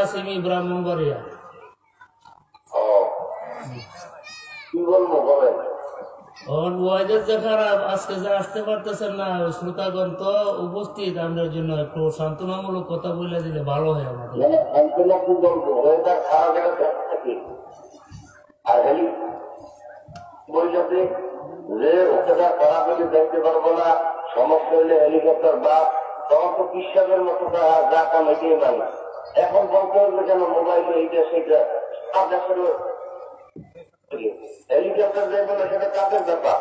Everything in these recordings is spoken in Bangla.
কাসিমি ব্রাহ্মণবাড়িয়া। কি বলবো বলেন? ওয়াইদের যে খারাপ, আজকে যে আসতে পারতেছেন না শ্রোতাগণ তো উপস্থিত, আপনার জন্য একটু সান্ত্বনামূলক কথা বলে দিলে ভালো হয় আমাদের। সান্ত্বনা কি বলবো, ওয়েদার খারাপ এটা থাকে। আর খালি বলছে যে ওটা খারাপ হলে দেখতে পারবো না, সমস্যা হলে হেলিকপ্টার বা তখন তো কৃষকের মতো যা কাম এটাই মানে। এখন বলতে হবে কেন মোবাইলে এইটা সেইটা, হেলিকপ্টার দেখবো না, সেটা কাজের ব্যাপার।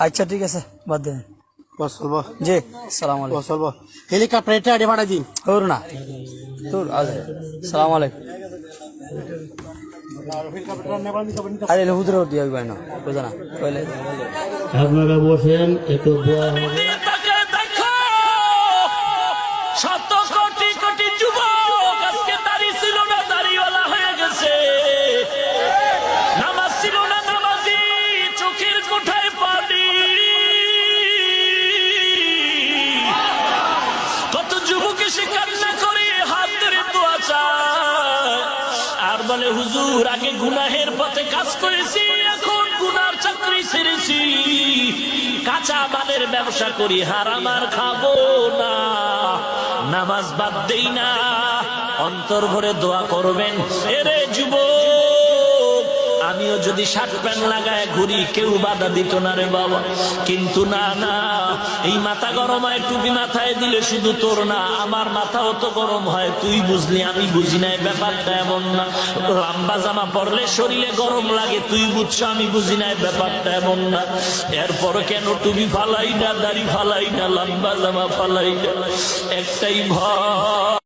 আচ্ছা ঠিক আছে, বাদ দেন। জি সালাম আলাইকুম। হেলিকপ্টার এটা আগে ভাড়া দিন। ওর না তোর আজ সালাম আলাইকুম। আরে হুজুর দিয়ে ভাই না বুঝা না কইলে আপনারা বসেন, একটু দোয়া হবে। শত কোটি কোটি যুবক আজকে দাড়ি ছিল না, দাড়িওয়ালা হয়ে গেছে। নামাজ ছিল না, নামাজি, চোখের কোঠায় পানি। কত যুবক এসে কান্না করে হাত ধরে দোয়া চায় আর বলে হুজুর আগে গুনাহের পথে কাজ করেছি, এখন গুনার চাকরি ছেড়েছি, কাঁচা মালের ব্যবসা করি, হারাম আর খাবো না, নামাজ বাদ দেই না। অন্তর ভরে দোয়া করবেন। এরে যুবক, আমিও যদি শার্ট প্যান্ট লাগায় ঘুরি কেউ বাধা দিত না রে বাবা, কিন্তু না না, এই মাথা গরম হয়, টুপি মাথায় দিলে শুধু তোর না আমার মাথাও তো গরম হয়, তুই বুঝলি আমি বুঝি নাই, ব্যাপারটা এমন না। লম্বা জামা পরলে শরীরে গরম লাগে, তুই বুঝছো আমি বুঝি নাই, ব্যাপারটা এমন না। এরপর কেন টুপি ফালাই না, দাড়ি ফালাই না, লম্বা জামা ফালাই না, একটাই ভয়।